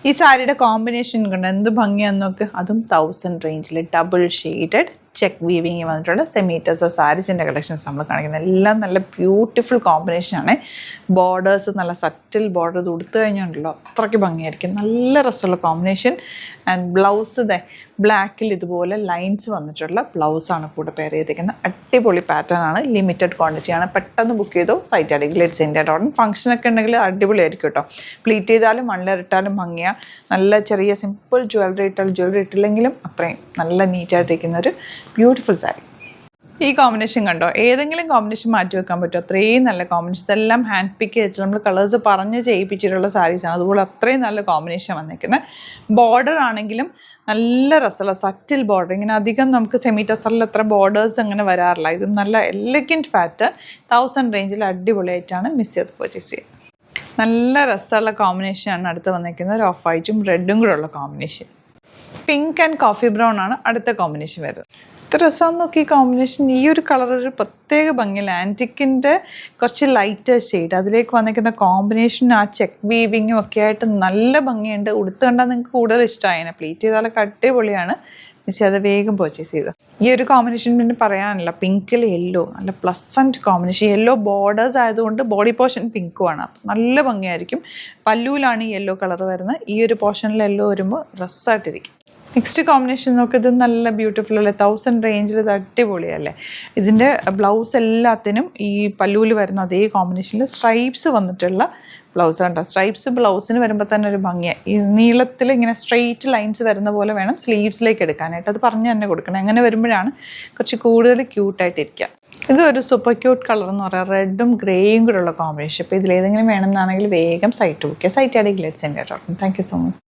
ഈ സാരിയുടെ കോമ്പിനേഷൻ കണ്ട് എന്ത് ഭംഗിയാന്ന് നോക്ക്. അതും 1000 റേഞ്ചിൽ ഡബിൾ ഷെയ്ഡഡ് ചെക്ക് വീവിങ് വന്നിട്ടുള്ള സെമീറ്റേഴ്സ് സാരീസിൻ്റെ കളക്ഷൻസ് നമ്മൾ കാണിക്കുന്നത്. എല്ലാം നല്ല ബ്യൂട്ടിഫുൾ കോമ്പിനേഷനാണ്. ബോർഡേഴ്സ് നല്ല സറ്റിൽ ബോർഡർ ഇത് ഉടുത്തു കഴിഞ്ഞുണ്ടല്ലോ അത്രയ്ക്ക് ഭംഗിയായിരിക്കും. നല്ല രസമുള്ള കോമ്പിനേഷൻ. ആൻഡ് ബ്ലൗസ് ബ്ലാക്കിൽ ഇതുപോലെ ലൈൻസ് വന്നിട്ടുള്ള ബ്ലൗസാണ് കൂടെ പെയർ ചെയ്തിരിക്കുന്നത്. അടിപൊളി പാറ്റേൺ ആണ്. ലിമിറ്റഡ് ക്വാണ്ടിറ്റിയാണ്. പെട്ടെന്ന് ബുക്ക് ചെയ്തോ. സൈറ്റ് അടിയിൽ ലെറ്റ്സ് ഇന്ത്യ ഡോട്ട് ഫംഗ്ഷനൊക്കെ ഉണ്ടെങ്കിൽ അടിപൊളിയായിരിക്കും കേട്ടോ. പ്ലീറ്റ് ചെയ്താലും മണ്ണിലിട്ടാലും ഭംഗിയാണ്. നല്ല ചെറിയ സിമ്പിൾ ജ്വല്ലറി ഇട്ടില്ലെങ്കിലും അത്രയും നല്ല നീറ്റായിട്ടിരിക്കുന്ന ഒരു ബ്യൂട്ടിഫുൾ സാരി. ഈ കോമ്പിനേഷൻ കണ്ടോ, ഏതെങ്കിലും കോമ്പിനേഷൻ മാറ്റി വെക്കാൻ പറ്റും. അത്രയും നല്ല കോമ്പിനേഷൻ. ഇതെല്ലാം ഹാൻഡ് പിക്ക് ചെയ്തിട്ട് നമ്മൾ കളേഴ്സ് പറഞ്ഞ് ചെയ്യിപ്പിച്ചിട്ടുള്ള സാരീസാണ്. അതുപോലെ അത്രയും നല്ല കോമ്പിനേഷൻ വന്നിരിക്കുന്നത്. ബോർഡർ ആണെങ്കിലും നല്ല രസമുള്ള സറ്റിൽ ബോർഡർ. ഇങ്ങനെ അധികം നമുക്ക് സെമി ടസറിൽ അത്ര ബോർഡേഴ്സ് അങ്ങനെ വരാറില്ല. ഇത് നല്ല എലഗൻറ്റ് പാറ്റേൺ. 1000 റേഞ്ചിൽ അടിപൊളിയായിട്ടാണ് മിസ് ചെയ്ത് പർച്ചേസ് ചെയ്യുക. നല്ല രസമുള്ള കോമ്പിനേഷനാണ് അടുത്ത് വന്നിരിക്കുന്നത്. ഒരു ഓഫ് വൈറ്റും റെഡും കൂടെ ഉള്ള combination. Pink and coffee brown ആണ് അടുത്ത കോമ്പിനേഷൻ വരുന്നത്. ഇത്ര രസമാണെന്ന് നോക്കി ഈ കോമ്പിനേഷൻ. ഈ ഒരു കളർ ഒരു പ്രത്യേക ഭംഗിയില്ല. ആൻറ്റിക്കിൻ്റെ കുറച്ച് ലൈറ്റർ ഷെയ്ഡ് അതിലേക്ക് വന്നിരിക്കുന്ന കോമ്പിനേഷൻ ആ ചെക്ക് വീവിങ്ങും ഒക്കെ ആയിട്ട് നല്ല ഭംഗിയുണ്ട്. ഉടുത്ത് കണ്ടാൽ നിങ്ങൾക്ക് കൂടുതൽ ഇഷ്ടമായേനെ. പ്ലീറ്റ് ചെയ്താലൊക്കെ അടിപൊളിയാണ്. മിസ് അത് വേഗം പർച്ചേസ് ചെയ്ത്. ഈ ഒരു കോമ്പിനേഷൻ പിന്നെ പറയാനില്ല. പിങ്കിൽ യെല്ലോ നല്ല പ്ലസൻറ്റ് കോമ്പിനേഷൻ. യെല്ലോ ബോർഡേഴ്സ് ആയതുകൊണ്ട് ബോഡി പോർഷൻ പിങ്കുമാണ്. അപ്പം നല്ല ഭംഗിയായിരിക്കും. പല്ലുവിലാണ് ഈ യെല്ലോ കളർ വരുന്നത്. ഈ ഒരു പോർഷനിൽ യെല്ലോ വരുമ്പോൾ രസമായിട്ടിരിക്കും. നെക്സ്റ്റ് കോമ്പിനേഷൻ നോക്ക്. ഇത് നല്ല ബ്യൂട്ടിഫുൾ അല്ലേ. 1000 റേഞ്ചിൽ ഇത് അടിപൊളിയല്ലേ. ഇതിൻ്റെ ബ്ലൗസ് എല്ലാത്തിനും ഈ പല്ലൂല് വരുന്ന അതേ കോമ്പിനേഷനിൽ സ്ട്രൈപ്സ് വന്നിട്ടുള്ള ബ്ലൗസ് കണ്ടോ. സ്ട്രൈപ്സ് ബ്ലൗസിന് വരുമ്പോൾ തന്നെ ഒരു ഭംഗിയാണ്. ഈ നീളത്തിൽ ഇങ്ങനെ സ്ട്രെയിറ്റ് ലൈൻസ് വരുന്ന പോലെ വേണം സ്ലീവ്സിലേക്ക് എടുക്കാനായിട്ട്. അത് പറഞ്ഞ് തന്നെ കൊടുക്കണം. അങ്ങനെ വരുമ്പോഴാണ് കുറച്ച് കൂടുതൽ ക്യൂട്ടായിട്ടിരിക്കുക. ഇതൊരു സൂപ്പർ ക്യൂട്ട് കളർ എന്ന് പറയാം. റെഡും ഗ്രേയും കൂടെ ഉള്ള കോമ്പിനേഷൻ. അപ്പോൾ ഇതിലേതെങ്കിലും വേണമെന്നാണെങ്കിൽ വേഗം സൈറ്റ് ബുക്ക് ചെയ്യുക. സൈറ്റ് ആണെങ്കിൽ let's India dot. Thank you so much.